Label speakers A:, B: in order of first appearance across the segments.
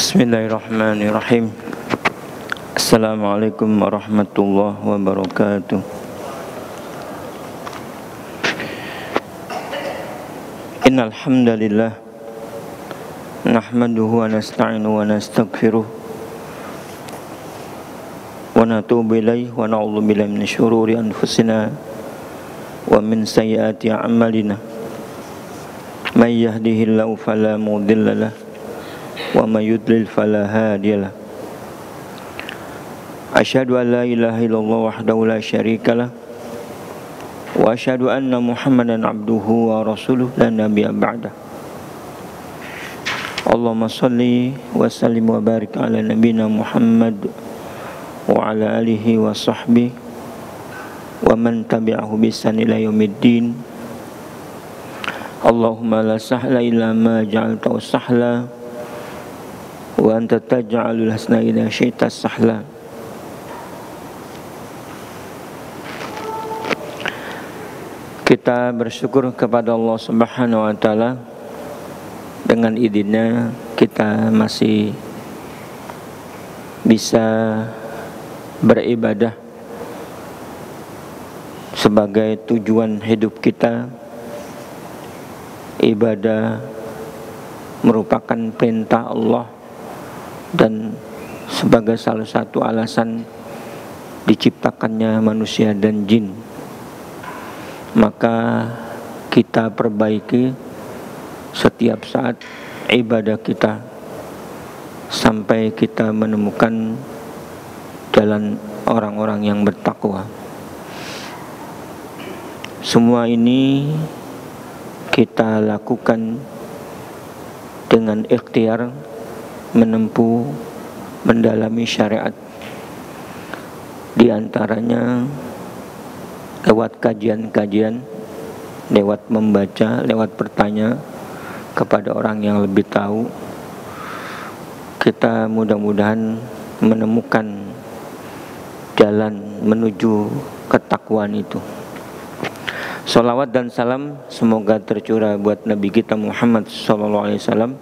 A: Bismillahirrahmanirrahim. Assalamualaikum warahmatullahi wabarakatuh. Innal hamdalillah nahmaduhu wa nasta'inuhu wa nastaghfiruh wa natubu ilaihi wa na'udzu billahi minasy syururi anfusina wa min sayyiati a'malina. May yahdihillahu fala mudilla lahu wa may yudlil fala hadiya lahu. Asyhadu an la ilaha illallah wahdahu la syarikalah wa asyhadu anna Muhammadan abduhu wa rasuluh la nabiyya ba'dah. Allahumma shalli wa sallim wa barik ala nabiyyina Muhammad wa ala alihi wa sahbihi wa man tabi'ahu bi ihsan ila yaumiddin. Allahumma la sahla illa ma ja'altahu sahla wa anta taj'alul hasna idza syi'ta sahla. Kita bersyukur kepada Allah Subhanahu wa taala, dengan idzinnya kita masih bisa beribadah sebagai tujuan hidup kita. Ibadah merupakan perintah Allah dan sebagai salah satu alasan diciptakannya manusia dan jin. Maka kita perbaiki setiap saat ibadah kita sampai kita menemukan jalan orang-orang yang bertakwa. Semua ini kita lakukan dengan ikhtiar menempuh mendalami syariat, di antaranya lewat kajian-kajian, lewat membaca, lewat bertanya kepada orang yang lebih tahu. Kita mudah-mudahan menemukan jalan menuju ketakwaan itu. Salawat dan salam semoga tercurah buat Nabi kita Muhammad SAW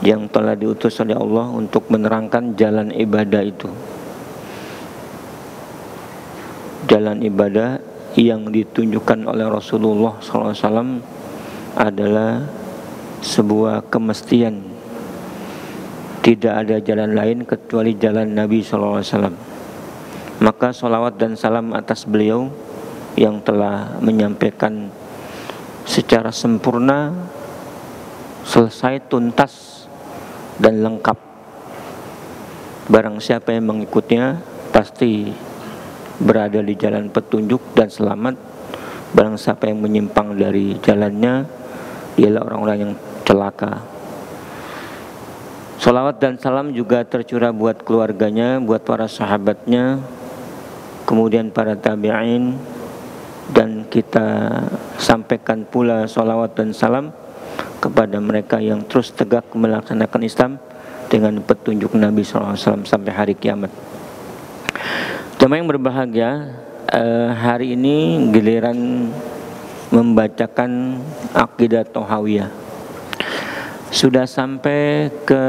A: yang telah diutus oleh Allah untuk menerangkan jalan ibadah itu. Jalan ibadah yang ditunjukkan oleh Rasulullah SAW adalah sebuah kemestian. Tidak ada jalan lain kecuali jalan Nabi SAW. Maka salawat dan salam atas beliau yang telah menyampaikan secara sempurna, selesai, tuntas, dan lengkap. Barang siapa yang mengikutnya pasti berada di jalan petunjuk dan selamat. Barang siapa yang menyimpang dari jalannya, ialah orang-orang yang celaka. Salawat dan salam juga tercurah buat keluarganya, buat para sahabatnya, kemudian para tabi'in. Dan kita sampaikan pula salawat dan salam kepada mereka yang terus tegak melaksanakan Islam dengan petunjuk Nabi SAW sampai hari kiamat. Jemaah yang berbahagia, hari ini giliran membacakan Aqidah Thahawiyah. Sudah sampai ke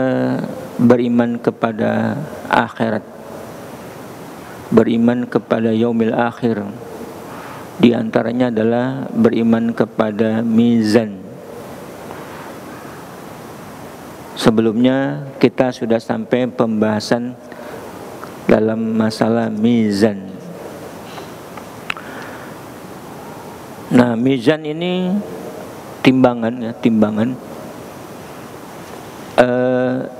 A: beriman kepada akhirat, beriman kepada yaumil akhir. Di antaranya adalah beriman kepada mizan. Sebelumnya kita sudah sampai pembahasan dalam masalah mizan. Nah, mizan ini timbangan, ya, timbangan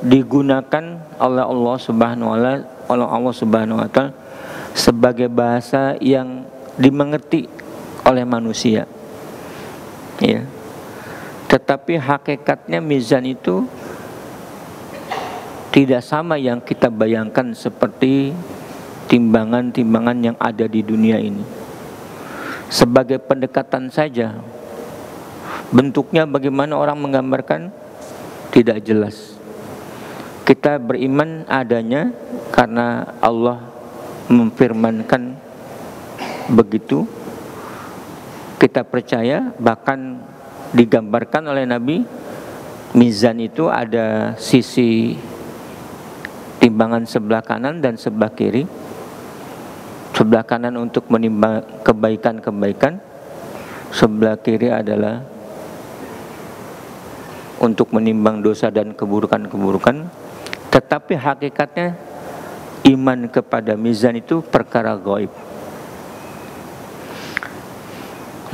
A: digunakan oleh Allah Subhanahu wa taala sebagai bahasa yang dimengerti oleh manusia, ya. Tetapi hakikatnya mizan itu tidak sama yang kita bayangkan seperti timbangan-timbangan yang ada di dunia ini. Sebagai pendekatan saja, bentuknya bagaimana orang menggambarkan tidak jelas. Kita beriman adanya karena Allah memfirmankan begitu. Kita percaya, bahkan digambarkan oleh Nabi, mizan itu ada sisi timbangan sebelah kanan dan sebelah kiri. Sebelah kanan untuk menimbang kebaikan-kebaikan, sebelah kiri adalah untuk menimbang dosa dan keburukan-keburukan. Tetapi hakikatnya iman kepada mizan itu perkara gaib.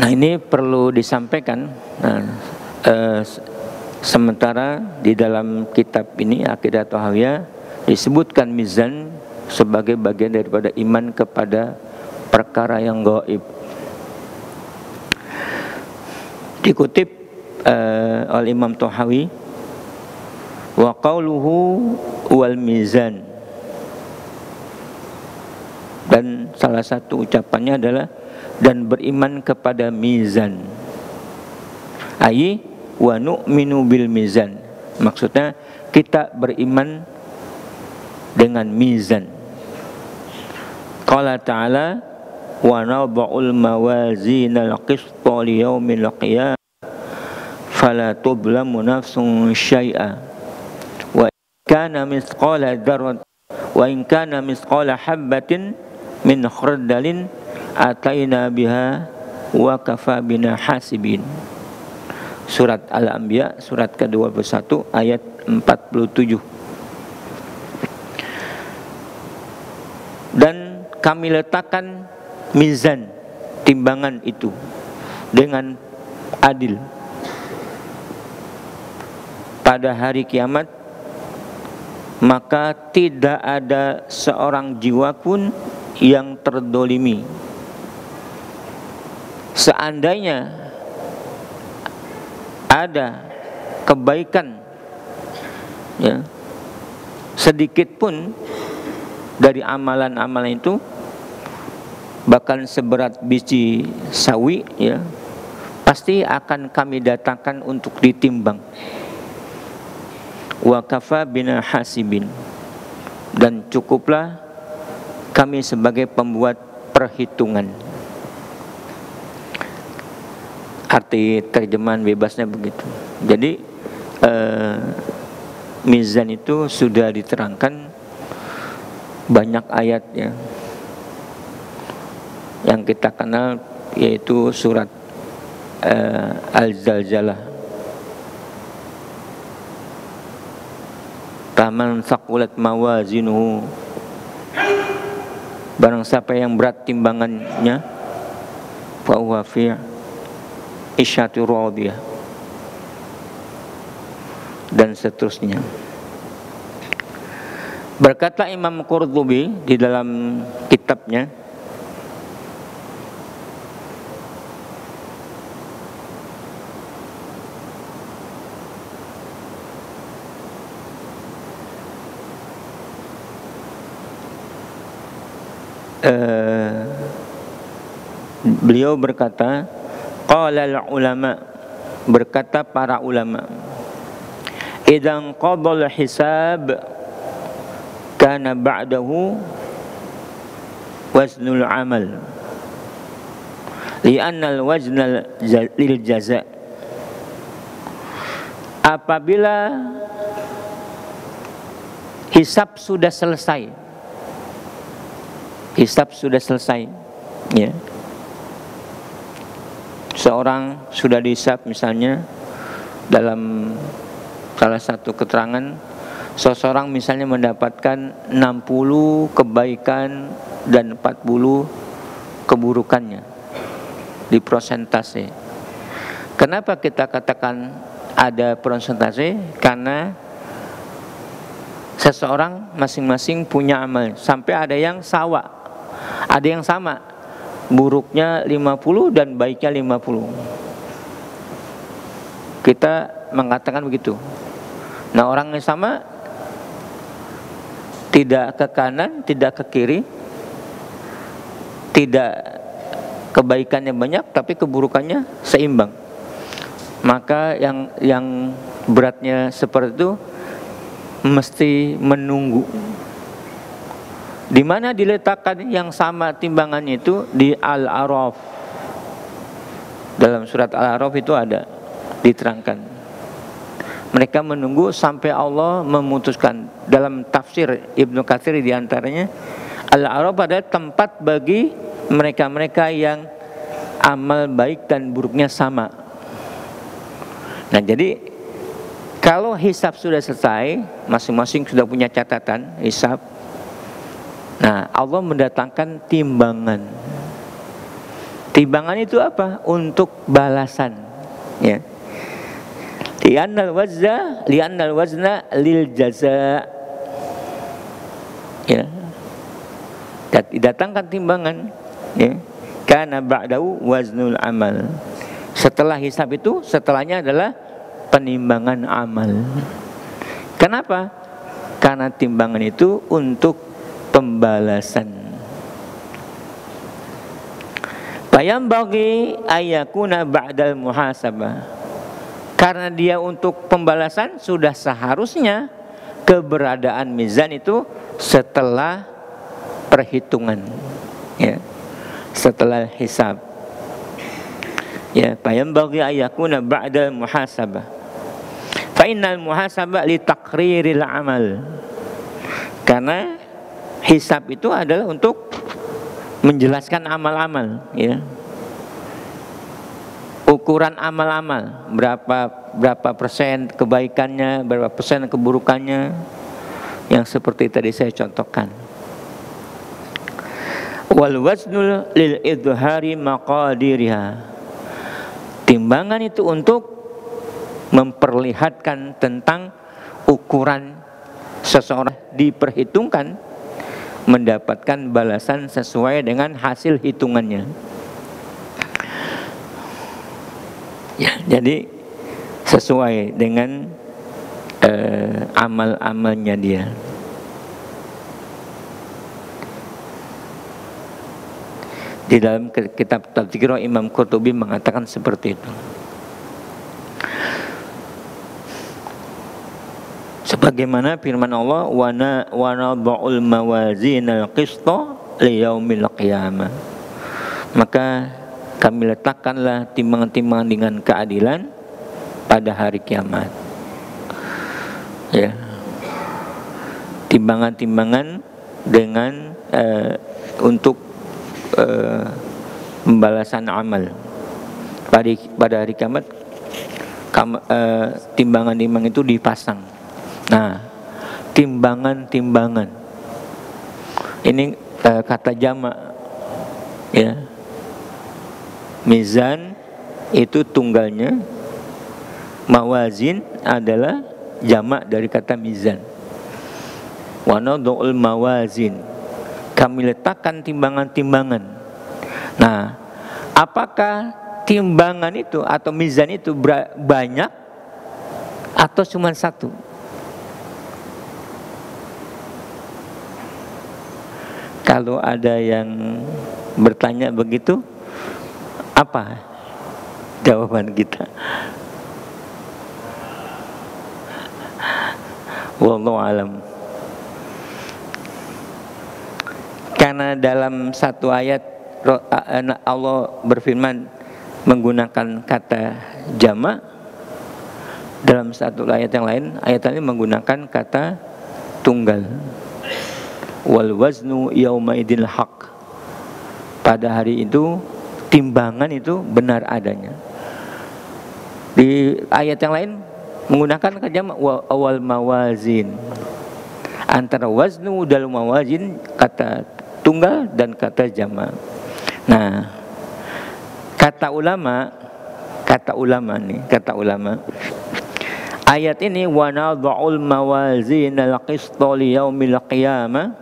A: Nah, ini perlu disampaikan. Sementara di dalam kitab ini Aqidah Thahawiyah disebutkan mizan sebagai bagian daripada iman kepada perkara yang gaib. Dikutip oleh Imam Thahawi, wa qauluhu wal mizan, dan salah satu ucapannya adalah dan beriman kepada mizan, ai wa nu'minu bil mizan, maksudnya kita beriman dengan mizan. Qala ta'ala wa nadha'ul mawazinal qista li yaumil qiyamah fala tudlamu nafsun syai'a wa kana mithqala dzarratin wa in kana mithqala habatin min khardalin ataina biha wa kafa bina hasibin. Surat Al-Anbiya surat ke-21 ayat 47. Dan kami letakkan mizan, timbangan itu dengan adil pada hari kiamat, maka tidak ada seorang jiwa pun yang terdolimi. Seandainya ada kebaikan, ya, sedikit pun dari amalan-amalan itu, bahkan seberat biji sawi, ya, pasti akan kami datangkan untuk ditimbang. Wa kafa bina hasibin, dan cukuplah kami sebagai pembuat perhitungan. Arti terjemahan bebasnya begitu. Jadi mizan itu sudah diterangkan banyak ayatnya. Yang kita kenal yaitu surat Al-Zalzalah. Faman thaqulat mawazinuhu, barang siapa yang berat timbangannya, fa huwa fi isyatir radiyah, dan seterusnya. Berkata Imam Qurtubi di dalam kitabnya, beliau berkata, qala al-ulama, berkata para ulama, idzan qadal hisab kana ba'dahu waznul amal li'anna al-wazna lil jaza. Apabila hisab sudah selesai, ya, seorang sudah dihisab, misalnya dalam salah satu keterangan, seseorang misalnya mendapatkan 60 kebaikan dan 40 keburukannya di prosentase. Kenapa kita katakan ada prosentase? Karena seseorang masing-masing punya amal, sampai ada yang sawa, ada yang sama, buruknya 50 dan baiknya 50. Kita mengatakan begitu. Nah, orang yang sama, tidak ke kanan, tidak ke kiri, tidak kebaikannya banyak tapi keburukannya seimbang, maka yang beratnya seperti itu mesti menunggu. Di mana diletakkan yang sama timbangannya itu? Di Al-A'raf. Dalam surat Al-A'raf itu ada diterangkan. Mereka menunggu sampai Allah memutuskan. Dalam tafsir Ibnu Katsir diantaranya, Al-A'raf adalah tempat bagi mereka-mereka yang amal baik dan buruknya sama. Nah, jadi kalau hisab sudah selesai, masing-masing sudah punya catatan hisab. Nah, Allah mendatangkan timbangan. Timbangan itu apa? Untuk balasan, ya. Li'annal wazna lil jaza. Ya. Didatangkan timbangan, ya. Kana ba'dahu waznul amal. Setelah hisab itu, setelahnya adalah penimbangan amal. Kenapa? Karena timbangan itu untuk pembalasan. Bayambagi ayakuna ba'dal muhasabah. Karena dia untuk pembalasan, sudah seharusnya keberadaan mizan itu setelah perhitungan, ya, setelah hisab. Ya, bayambagi ayakuna ba'dal muhasabah. Fa innal muhasabah li taqriril amal. Karena hisab itu adalah untuk menjelaskan amal-amal, ya. Ukuran amal-amal, berapa persen kebaikannya, berapa persen keburukannya, yang seperti tadi saya contohkan. Wal waznul lil idhari maqadiriha. Timbangan itu untuk memperlihatkan tentang ukuran seseorang, diperhitungkan mendapatkan balasan sesuai dengan hasil hitungannya. Ya, jadi sesuai dengan amal-amalnya dia. Di dalam kitab Tadzkirah Imam Qurtubi mengatakan seperti itu. Sebagaimana firman Allah, wa nadha'ul mawazinal qista liyaumil qiyamah. Maka kami letakkanlah timbangan-timbangan dengan keadilan pada hari kiamat. Ya. Timbangan-timbangan dengan untuk pembalasan amal. Pada hari kiamat timbangan-timbangan itu dipasang. Nah, timbangan-timbangan ini kata jamak, ya. Mizan itu tunggalnya, mawazin adalah jamak dari kata mizan. Wa nadha'ul mawazin, kami letakkan timbangan-timbangan. Nah, apakah timbangan itu atau mizan itu banyak atau cuma satu? Kalau ada yang bertanya begitu, apa jawaban kita? Wallahu alam. Karena dalam satu ayat Allah berfirman menggunakan kata jamak, dalam satu ayat yang lain, ayat ini menggunakan kata tunggal. Wal waznu yauma idil haq. Pada hari itu timbangan itu benar adanya. Di ayat yang lain menggunakan kata jamak wal mawazin. Antara waznu dan mawazin kata tunggal dan kata jamak. Nah, kata ulama ayat ini wa nadha'ul mawazinal qista liyaumil qiyamah,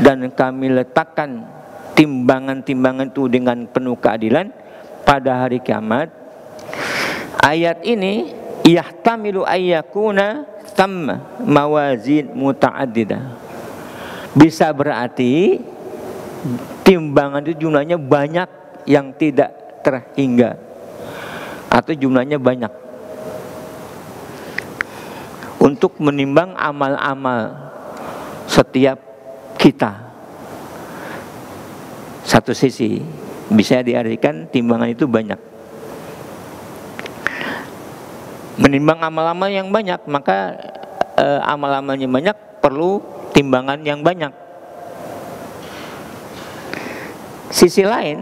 A: dan kami letakkan timbangan-timbangan itu dengan penuh keadilan pada hari kiamat. Ayat ini yahtamilu ayyakuna thamma mawazin muta'addidah. Bisa berarti timbangan itu jumlahnya banyak yang tidak terhingga, atau jumlahnya banyak untuk menimbang amal-amal setiap kita. Satu sisi bisa diartikan timbangan itu banyak. Menimbang amal-amal yang banyak, maka amal-amalnya banyak perlu timbangan yang banyak. Sisi lain,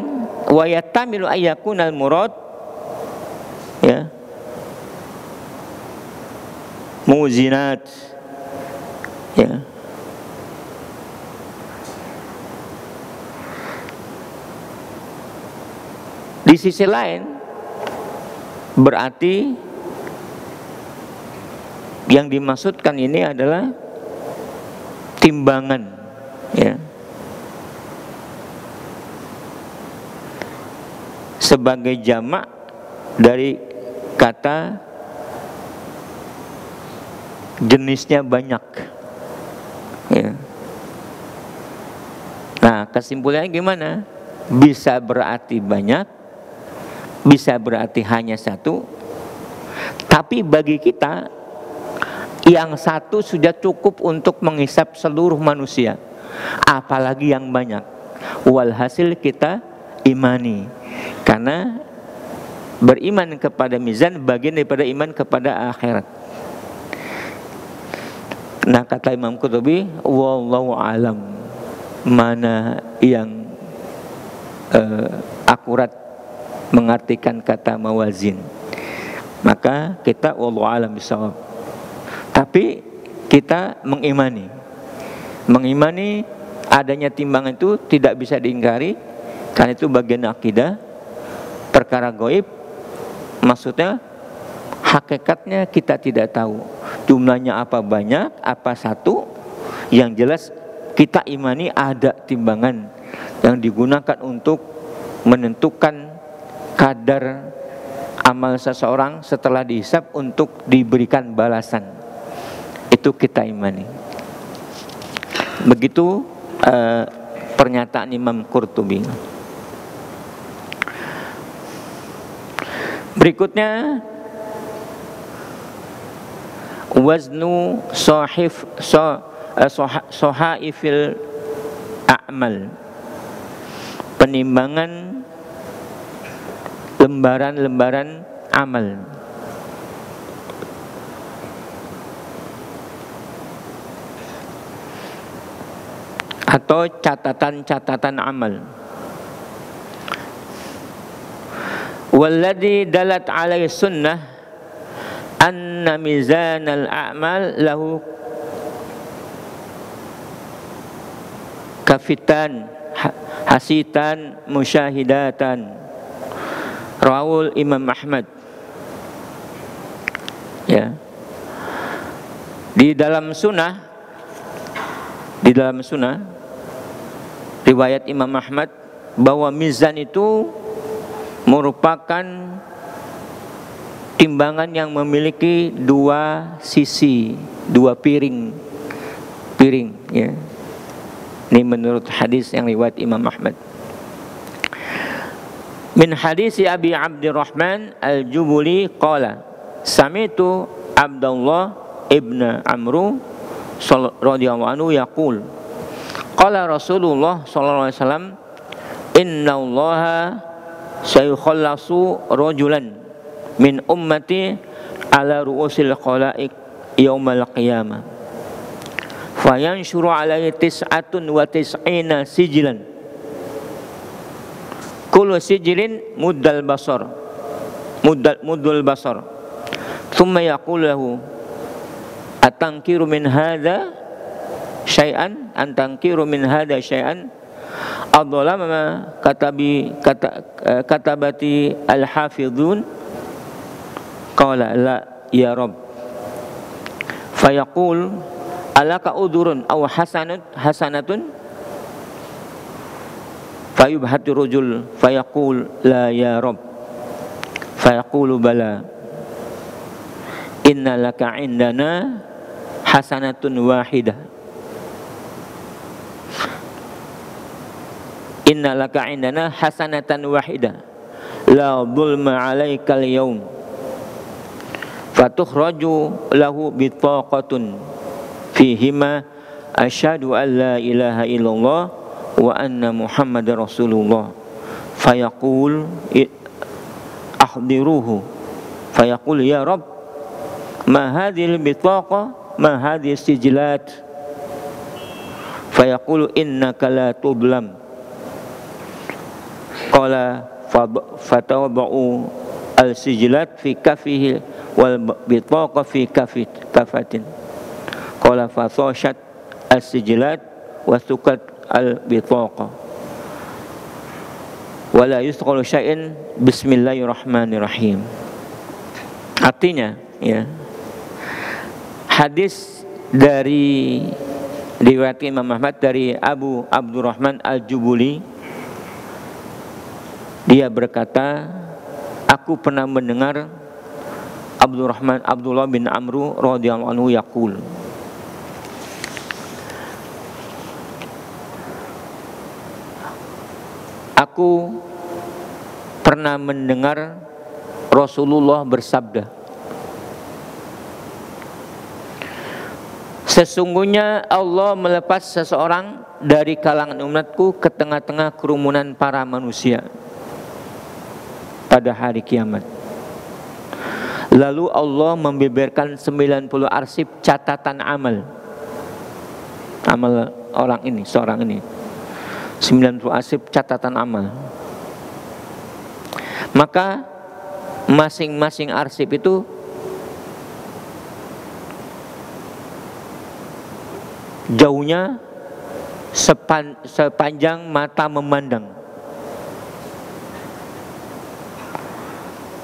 A: wa yatamilu ayyakunal murad, ya, muzinat, ya, di sisi lain berarti yang dimaksudkan ini adalah timbangan, ya, sebagai jamak dari kata jenisnya banyak, ya. Nah, kesimpulannya gimana? Bisa berarti banyak, bisa berarti hanya satu, tapi bagi kita yang satu sudah cukup untuk menghisap seluruh manusia, apalagi yang banyak. Walhasil kita imani, karena beriman kepada mizan bagian daripada iman kepada akhirat. Nah, kata Imam Qurtubi, wallahu alam, mana yang akurat mengartikan kata mawazin, maka kita wallahu alam bisawab. Tapi kita mengimani adanya timbangan itu tidak bisa diingkari, karena itu bagian akidah, perkara gaib. Maksudnya hakikatnya kita tidak tahu jumlahnya apa, banyak apa, satu. Yang jelas kita imani ada timbangan yang digunakan untuk menentukan kadar amal seseorang setelah dihisab untuk diberikan balasan. Itu kita imani. Begitu pernyataan Imam Qurtubi. Berikutnya, waznu sohaifil a'mal, penimbangan lembaran-lembaran amal. Atau catatan-catatan amal. Walladhi dalat alaihi sunnah anna mizanal a'mal lahu kafitan hasitan musyahidatan. Rawul Imam Ahmad. Ya. Di dalam sunnah riwayat Imam Ahmad bahwa mizan itu merupakan timbangan yang memiliki dua sisi, dua piring, ya. Ini menurut hadis yang riwayat Imam Ahmad. Min hadisi Abi Abdurrahman Al-Jubuli qala sami'tu Abdullah ibn Amru radhiyallahu anhu yaqul qala Rasulullah sallallahu alaihi wasallam innallaha sayukhallasu rajulan min ummati ala ru'usil khalaiq yaumal qiyamah fayanshuru alaihi tis'atun wa tis'ina sijlan kullu sijlin muddal basar thumma yaqulu lahu atangkiru min hadha syai'an antangkiru min hadha syai'an adolama katabati al-hafidhun qala la ya Rabb fayaqul alaka udurun aw hasanatun fayubhatu rajul fayaqul la ya Rabb fayaqulu bala inna laka indana hasanatun wahidah inna laka indana hasanatan wahidah la dhulma alaikal yawm fatukhraju lahu bitaqatun fihima asyhadu an la ilaha illallah wa anna muhammadar rasulullah fayaqul ahdiruhu fayaqul ya Rabb ma hadhil bitaqa ma hadhis sijilat, fayaqulu innaka la tudlam. Qala fatawba'u al-sijilat fi kafihi wal bitaqa fi kafatin. Qala fasashat as-sijilat wa sukat al-bitaqa wala yusqalu syai'in bismillahirrahmanirrahim. Artinya ya, hadis dari riwayat Imam Ahmad dari Abu Abdurrahman Al-Jubuli, dia berkata, aku pernah mendengar Abdullah bin Amru radhiyallahu anhu yaqul, aku pernah mendengar Rasulullah bersabda, sesungguhnya Allah melepas seseorang dari kalangan umatku ke tengah-tengah kerumunan para manusia pada hari kiamat. Lalu Allah membeberkan 90 arsip catatan amal orang ini, seorang ini. 90 arsip catatan amal. Maka masing-masing arsip itu jauhnya sepanjang mata memandang.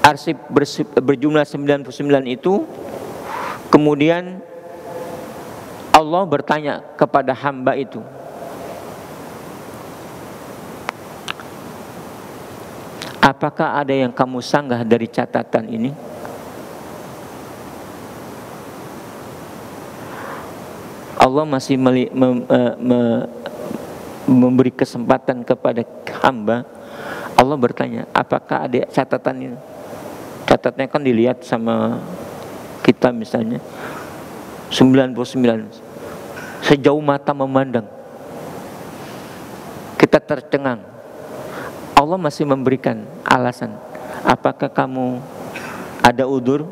A: Arsip berjumlah 99 itu, kemudian Allah bertanya kepada hamba itu, apakah ada yang kamu sanggah dari catatan ini? Allah masih memberi kesempatan kepada hamba. Allah bertanya, apakah ada catatan ini? Catatannya kan dilihat sama kita misalnya 99, sejauh mata memandang, kita tercengang. Allah masih memberikan alasan, apakah kamu ada udzur?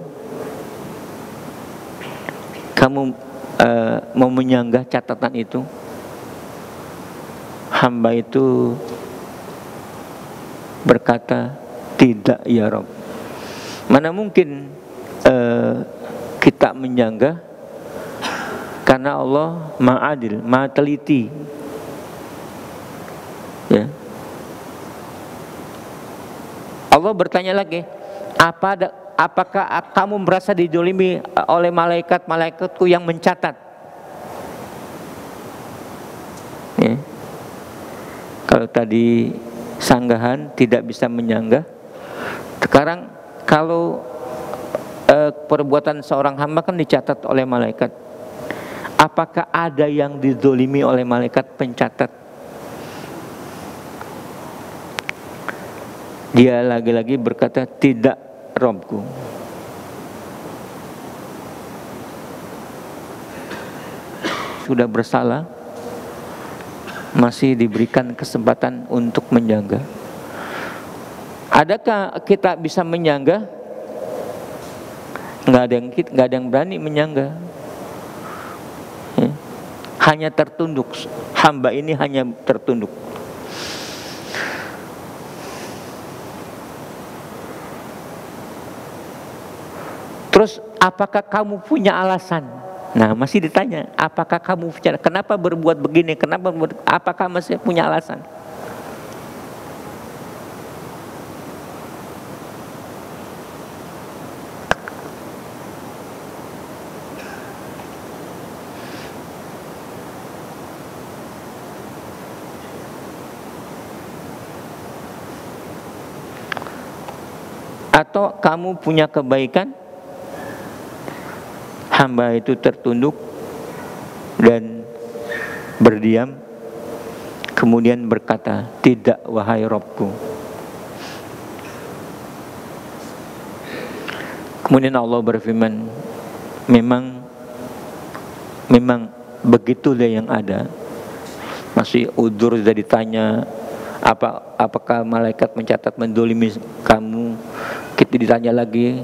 A: Kamu mau menyanggah catatan itu? Hamba itu berkata, tidak ya Rabb. Mana mungkin kita menyanggah, karena Allah Maha Adil, Maha Teliti. Ya. Allah bertanya lagi, apakah kamu merasa dizalimi oleh malaikat-malaikatku yang mencatat? Ya. Kalau tadi sanggahan tidak bisa menyanggah, sekarang kalau perbuatan seorang hamba kan dicatat oleh malaikat. Apakah ada yang dizalimi oleh malaikat pencatat? Dia lagi-lagi berkata, tidak Rabbku. Sudah bersalah, masih diberikan kesempatan untuk menjaga. Adakah kita bisa menyanggah? Nggak ada yang berani menyanggah. Ya. Hanya tertunduk. Hamba ini hanya tertunduk. Terus apakah kamu punya alasan? Nah, masih ditanya, apakah kamu punya, kenapa berbuat begini? Apakah masih punya alasan? Atau kamu punya kebaikan? Hamba itu tertunduk dan berdiam, kemudian berkata, tidak wahai Rabbku. Kemudian Allah berfirman, memang begitulah yang ada. Masih udzur sudah ditanya, apakah malaikat mencatat mendolimi kamu? Kita ditanya lagi,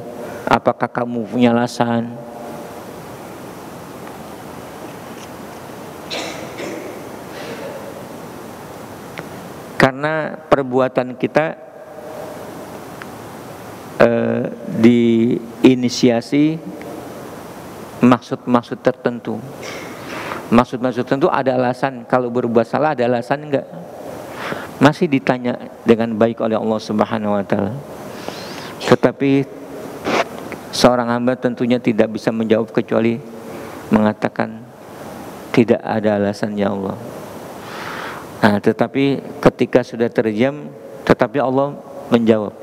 A: apakah kamu punya alasan? Karena perbuatan kita diinisiasi maksud-maksud tertentu. Maksud-maksud tertentu ada alasan. Kalau berbuat salah ada alasan enggak? Masih ditanya dengan baik oleh Allah Subhanahu wa taala. Tetapi seorang hamba tentunya tidak bisa menjawab kecuali mengatakan tidak ada alasan ya Allah. Nah, tetapi ketika sudah terdiam, tetapi Allah menjawab,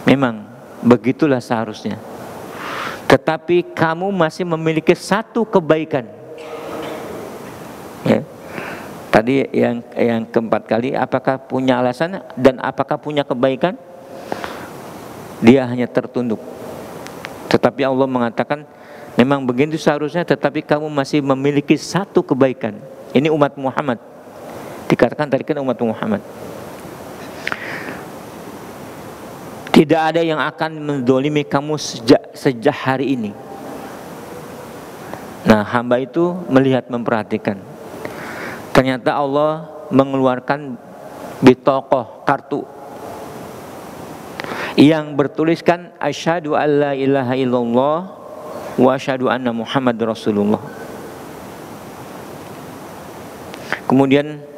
A: memang begitulah seharusnya. Tetapi kamu masih memiliki satu kebaikan. Ya. Tadi yang keempat kali, apakah punya alasan dan apakah punya kebaikan? Dia hanya tertunduk. Tetapi Allah mengatakan, memang begitu seharusnya, tetapi kamu masih memiliki satu kebaikan. Ini umat Muhammad. Dikatakan tadi kan umat Muhammad. Tidak ada yang akan mendolimi kamu sejak hari ini. Nah, hamba itu melihat, memperhatikan. Ternyata Allah mengeluarkan bitokoh, kartu yang bertuliskan asyhadu alla ilaha illallah wa asyhadu anna Muhammad Rasulullah. Kemudian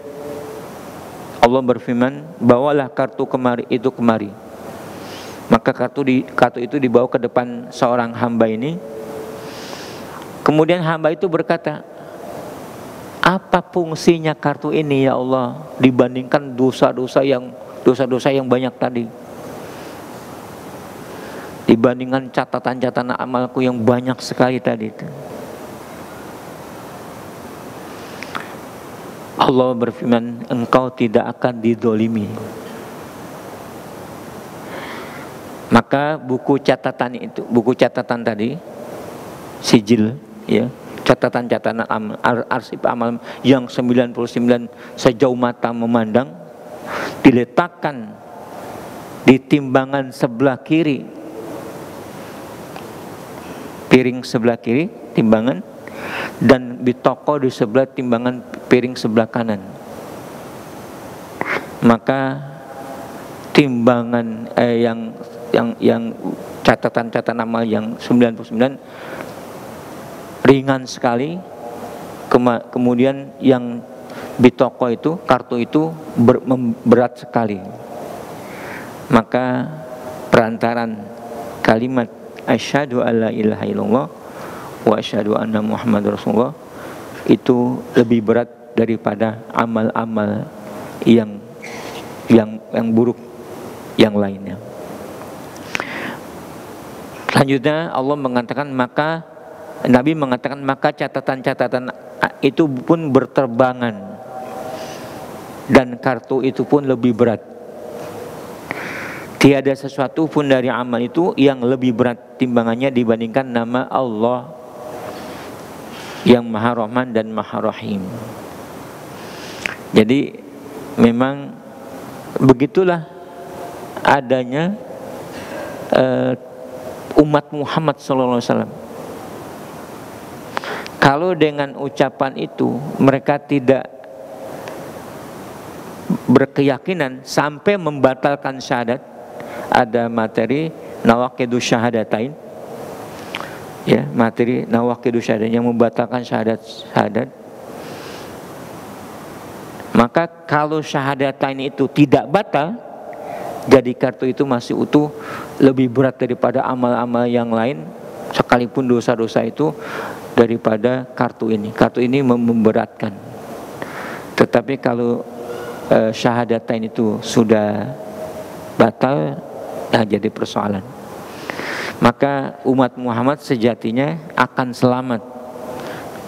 A: Allah berfirman, bawalah kartu kemari. Maka kartu itu dibawa ke depan seorang hamba ini. Kemudian hamba itu berkata, apa fungsinya kartu ini ya Allah dibandingkan dosa-dosa yang banyak tadi, dibandingkan catatan-catatan amalku yang banyak sekali tadi itu. Allah berfirman, engkau tidak akan didolimi. Maka buku catatan tadi, sijil, ya, catatan-catatan amal, arsip amal yang 99 sejauh mata memandang, diletakkan di timbangan sebelah kiri, piring sebelah kiri timbangan, dan bitoko di sebelah timbangan piring sebelah kanan. Maka timbangan yang catatan-catatan amal yang 99 ringan sekali. Kemudian yang bitoko itu, kartu itu berat sekali. Maka perantaran kalimat asyhadu alla ilaha illallah wa asyhadu anna Muhammad Rasulullah itu lebih berat daripada amal-amal yang buruk yang lainnya. Selanjutnya Allah mengatakan, Nabi mengatakan, maka catatan-catatan itu pun berterbangan dan kartu itu pun lebih berat. Tiada sesuatu pun dari amal itu yang lebih berat timbangannya dibandingkan nama Allah yang Maha Rahman dan Maha Rahim. Jadi memang begitulah adanya umat Muhammad SAW. Kalau dengan ucapan itu mereka tidak berkeyakinan sampai membatalkan syahadat, ada materi nawaqidu syahadatain, ya, materi nawaqidu syahadat yang membatalkan syahadat. Maka kalau syahadatain itu tidak batal, jadi kartu itu masih utuh, lebih berat daripada amal-amal yang lain, sekalipun dosa-dosa itu daripada kartu ini. Kartu ini memberatkan. Tetapi kalau syahadatain itu sudah batal, nah jadi persoalan. Maka umat Muhammad sejatinya akan selamat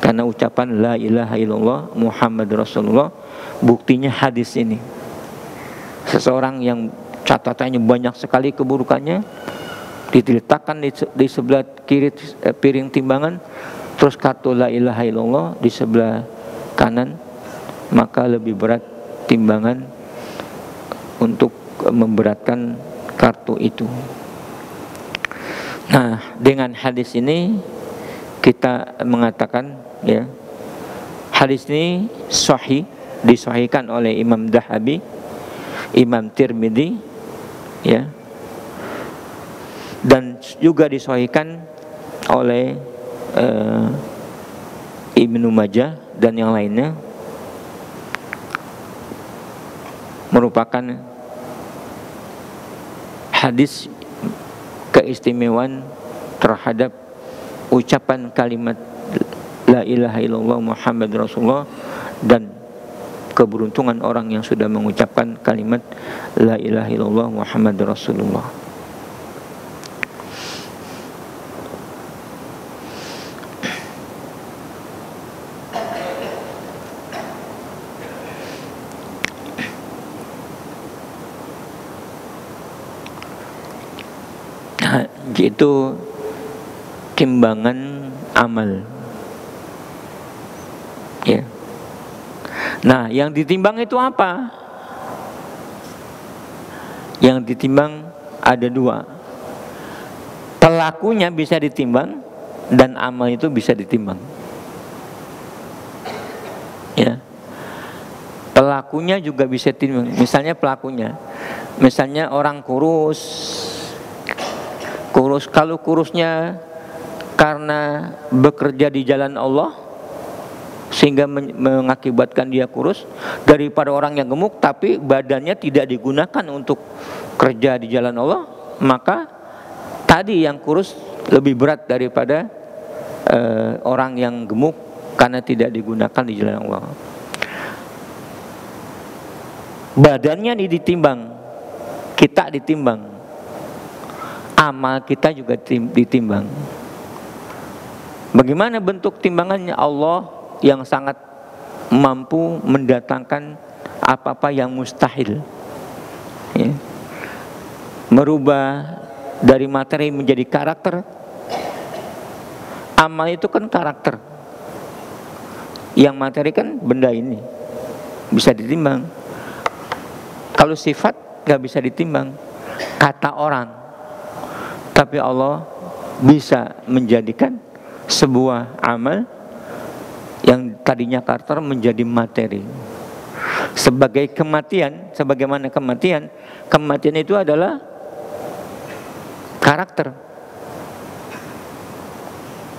A: karena ucapan la ilaha illallah Muhammad Rasulullah. Buktinya hadis ini. Seseorang yang catatannya banyak sekali keburukannya diletakkan di sebelah kiri piring timbangan, terus kartu la ilaha illallah di sebelah kanan, maka lebih berat timbangan untuk memberatkan kartu itu. Nah, dengan hadis ini kita mengatakan, ya, hadis ini sahih, disahihkan oleh Imam Dahabi Imam Tirmidzi, ya, dan juga disahihkan oleh Ibnu Majah dan yang lainnya, merupakan hadis keistimewaan terhadap ucapan kalimat la ilaha illallah Muhammad Rasulullah dan keberuntungan orang yang sudah mengucapkan kalimat la ilaha illallah Muhammad Rasulullah. Nah, itu timbangan amal, ya. Nah, yang ditimbang itu apa? Yang ditimbang ada dua. Pelakunya bisa ditimbang dan amal itu bisa ditimbang, ya. Pelakunya juga bisa ditimbang. Misalnya pelakunya, misalnya orang kurus, kalau kurusnya karena bekerja di jalan Allah sehingga mengakibatkan dia kurus, daripada orang yang gemuk tapi badannya tidak digunakan untuk kerja di jalan Allah, maka tadi yang kurus lebih berat daripada orang yang gemuk karena tidak digunakan di jalan Allah. Badannya ditimbang, kita ditimbang, amal kita juga ditimbang. Bagaimana bentuk timbangannya? Allah yang sangat mampu mendatangkan apa-apa yang mustahil, ya. Merubah dari materi menjadi karakter. Amal itu kan karakter, yang materi kan benda ini bisa ditimbang. Kalau sifat gak bisa ditimbang, kata orang. Tapi Allah bisa menjadikan sebuah amal yang tadinya karakter menjadi materi. Sebagai kematian, sebagaimana kematian itu adalah karakter,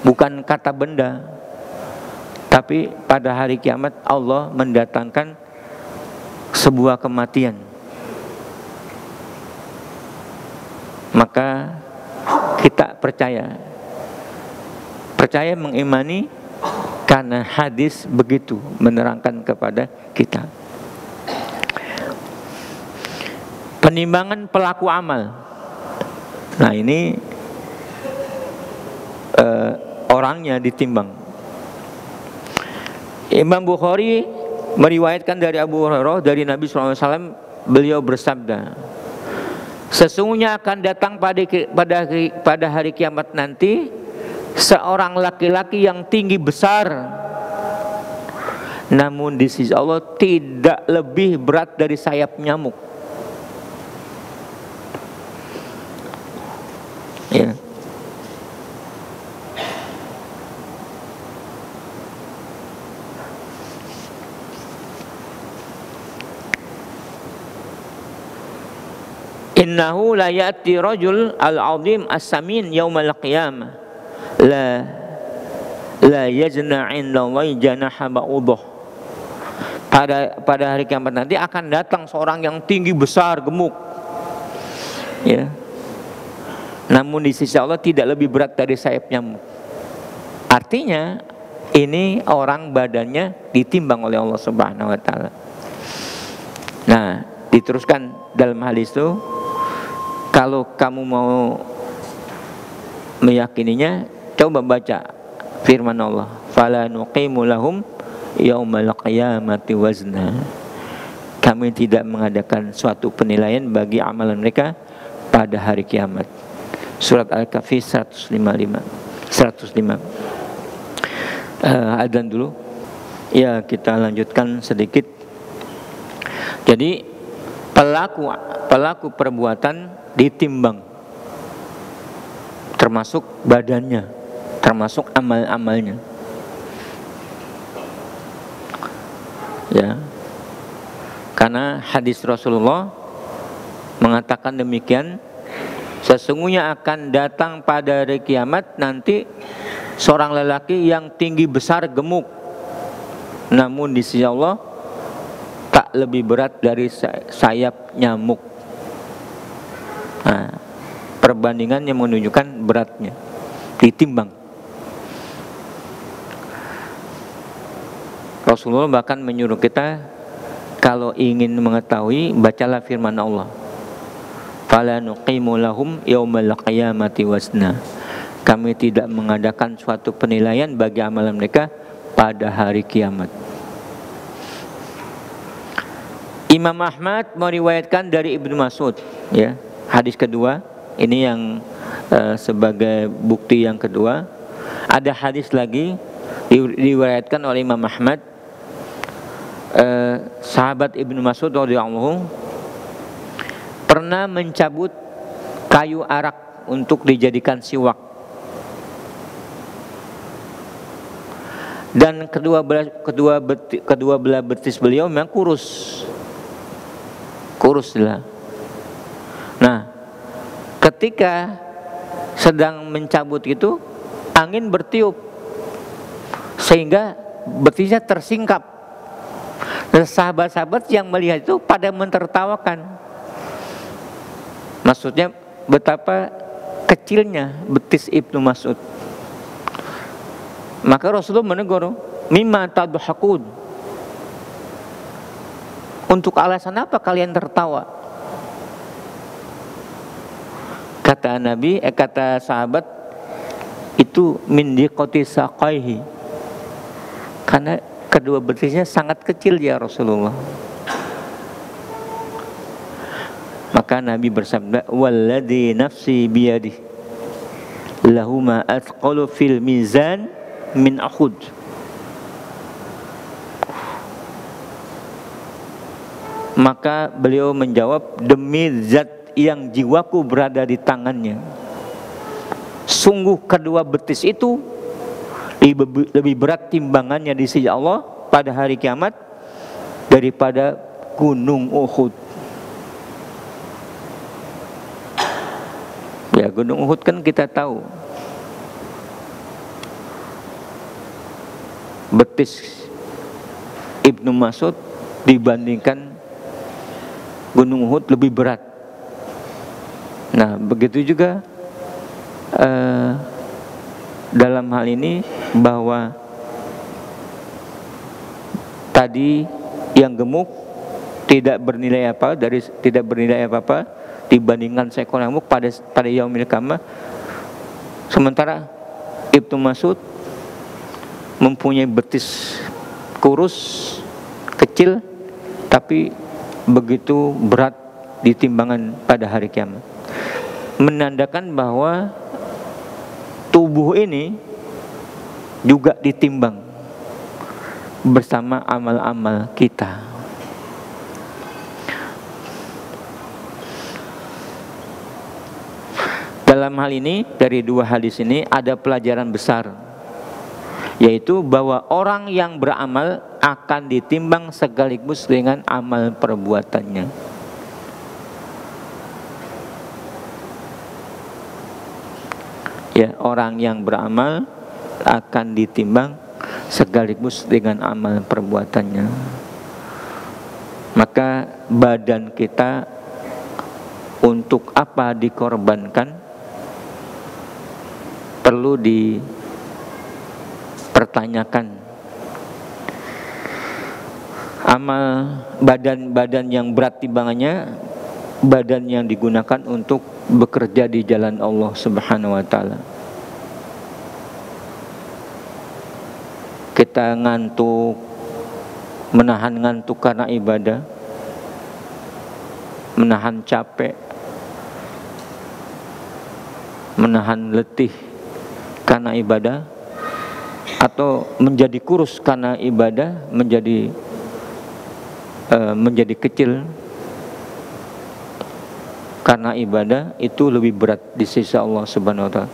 A: bukan kata benda. Tapi pada hari kiamat Allah mendatangkan sebuah kematian. Maka kita percaya mengimani karena hadis begitu menerangkan kepada kita. Penimbangan pelaku amal. Nah, ini orangnya ditimbang. Imam Bukhari meriwayatkan dari Abu Hurairah dari Nabi SAW, beliau bersabda, sesungguhnya akan datang pada hari kiamat nanti seorang laki-laki yang tinggi besar, namun di sisi Allah tidak lebih berat dari sayap nyamuk, ya. Innahu la ya'ti rajul al-'azim as-samin yaumal qiyamah la yajna 'inda Allahi janaha ba'udah. Pada hari kiamat nanti akan datang seorang yang tinggi besar, gemuk, ya. Namun di sisi Allah tidak lebih berat dari sayap nyamuk. Artinya ini orang badannya ditimbang oleh Allah Subhanahu wa taala. Nah, diteruskan dalam hadis itu, kalau kamu mau meyakininya, coba baca firman Allah, fala nuqimu lahum yaumal qiyamati wazna. Kami tidak mengadakan suatu penilaian bagi amalan mereka pada hari kiamat. Surat Al-Kahfi 105. Adzan dulu. Ya, kita lanjutkan sedikit. Jadi pelaku perbuatan ditimbang, termasuk badannya, termasuk amal-amalnya, ya. Karena hadis Rasulullah mengatakan demikian, sesungguhnya akan datang pada hari kiamat nanti seorang lelaki yang tinggi besar gemuk, namun di sisi Allah tak lebih berat dari sayap nyamuk. Nah, perbandingannya menunjukkan beratnya ditimbang. Rasulullah bahkan menyuruh kita kalau ingin mengetahui, bacalah firman Allah, fala nuqimu lahum yaumal qiyamati wasna. Kami tidak mengadakan suatu penilaian bagi amalan mereka pada hari kiamat. Imam Ahmad meriwayatkan dari Ibnu Mas'ud, ya, hadis kedua ini yang sebagai bukti yang kedua. Ada hadis lagi diriwayatkan oleh Imam Ahmad, sahabat Ibnu Mas'ud radhiyallahu pernah mencabut kayu arak untuk dijadikan siwak. Dan kedua belah betis beliau memang kurus lah. Nah, ketika sedang mencabut itu, angin bertiup sehingga betisnya tersingkap. Dan sahabat-sahabat yang melihat itu pada mentertawakan. Maksudnya betapa kecilnya betis Ibnu Mas'ud. Maka Rasulullah menegur, mimma tadhakun, untuk alasan apa kalian tertawa? Kata Nabi, kata sahabat, itu min diqati saqaihi, karena kedua betisnya sangat kecil ya Rasulullah. Maka Nabi bersabda, walladzi nafsi biyadihi lahuma athqalu fil mizan min Uhud. Maka beliau menjawab, demi zat yang jiwaku berada di tangannya, sungguh kedua betis itu lebih berat timbangannya di sisi Allah pada hari kiamat daripada gunung Uhud. Ya, gunung Uhud kan kita tahu betis Ibnu Mas'ud dibandingkan gunung Uhud lebih berat. Nah, begitu juga dalam hal ini, bahwa tadi yang gemuk tidak bernilai apa-apa dibandingkan seekor nyamuk pada yaumil qiyamah. Sementara Ibnu Mas'ud mempunyai betis kurus, kecil, tapi begitu berat di timbangan pada hari kiamat. Menandakan bahwa tubuh ini juga ditimbang bersama amal-amal kita. Dalam hal ini, dari dua hadis ini ada pelajaran besar, yaitu bahwa orang yang beramal akan ditimbang sekaligus dengan amal perbuatannya. Ya, orang yang beramal akan ditimbang sekaligus dengan amal perbuatannya. Maka badan kita untuk apa dikorbankan perlu dipertanyakan. Amal badan yang berat timbangannya, badan yang digunakan untuk bekerja di jalan Allah Subhanahu wa taala. Kita ngantuk, menahan ngantuk karena ibadah, menahan capek, menahan letih karena ibadah, atau menjadi kurus karena ibadah, menjadi kecil karena ibadah, itu lebih berat di sisi Allah Subhanahu wa taala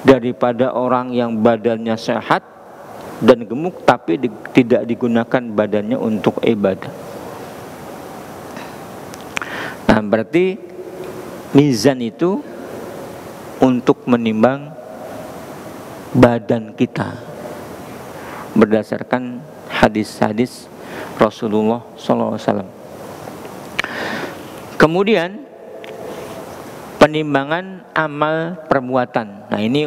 A: daripada orang yang badannya sehat dan gemuk tapi tidak digunakan badannya untuk ibadah. Nah, berarti mizan itu untuk menimbang badan kita berdasarkan hadis-hadis Rasulullah SAW. Kemudian penimbangan amal perbuatan. Nah, ini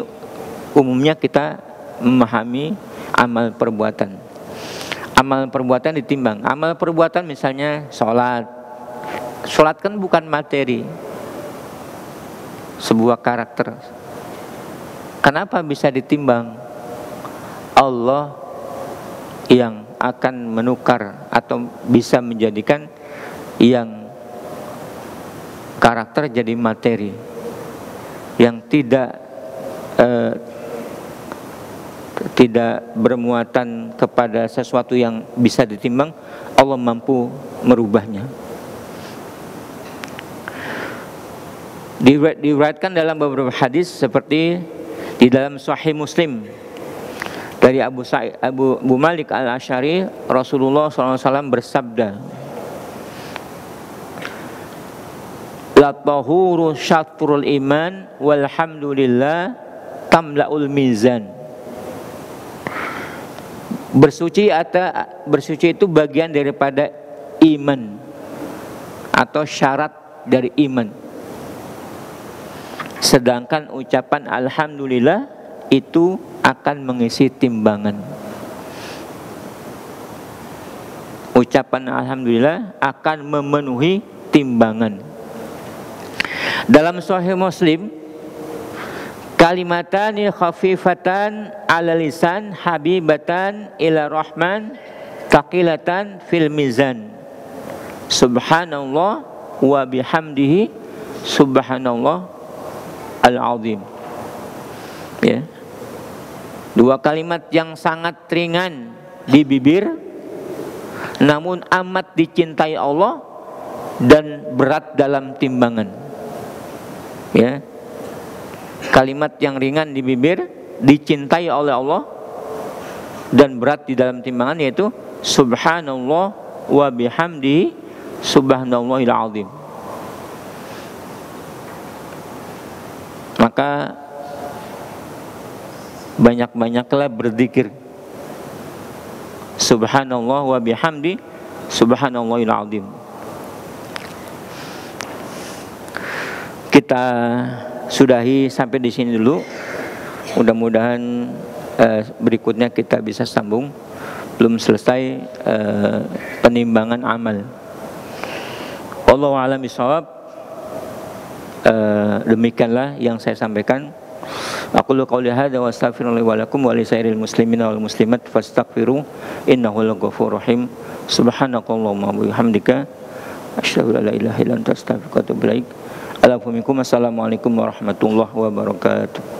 A: umumnya kita memahami amal perbuatan. Amal perbuatan ditimbang. Amal perbuatan misalnya sholat. Sholat kan bukan materi, sebuah karakter. Kenapa bisa ditimbang? Allah yang akan menukar atau bisa menjadikan yang karakter jadi materi, yang tidak bermuatan kepada sesuatu yang bisa ditimbang. Allah mampu merubahnya. Diriwayatkan dalam beberapa hadis seperti di dalam Sahih Muslim dari Abu Malik Al-Asy'ari, Rasulullah SAW bersabda, la tahuru syatrul iman walhamdulillah tamla'ul mizan. Bersuci itu bagian daripada iman atau syarat dari iman. Sedangkan ucapan alhamdulillah itu akan mengisi timbangan. Ucapan alhamdulillah akan memenuhi timbangan. Dalam Sahih Muslim, kalimatani khafifatan ala lisan habibatan ila rahman taqilatan fil mizan. Subhanallah wa bihamdihi subhanallah al-azim. Ya. Dua kalimat yang sangat ringan di bibir, namun amat dicintai Allah dan berat dalam timbangan. Ya. Kalimat yang ringan di bibir, dicintai oleh Allah dan berat di dalam timbangan, yaitu subhanallah wa bihamdihi subhanallahil azim. Maka banyak-banyaklah berzikir subhanallah wa bihamdi subhanallahil azim. Kita sudahi sampai di sini dulu. Mudah-mudahan berikutnya kita bisa sambung. Belum selesai penimbangan amal. Wallahu a'lam bishawab. Demikianlah yang saya sampaikan. Aqulu qouli hadza wa astaghfirullahi wa lakum wa lisairil muslimina wal muslimat fastaghfiru innahu laghafurur rahim. Subhanakallahumma wa bihamdika asyhadu an la ilaha illa anta astaghfiruka wa atubu ilaik. Assalamualaikum warahmatullahi wabarakatuh.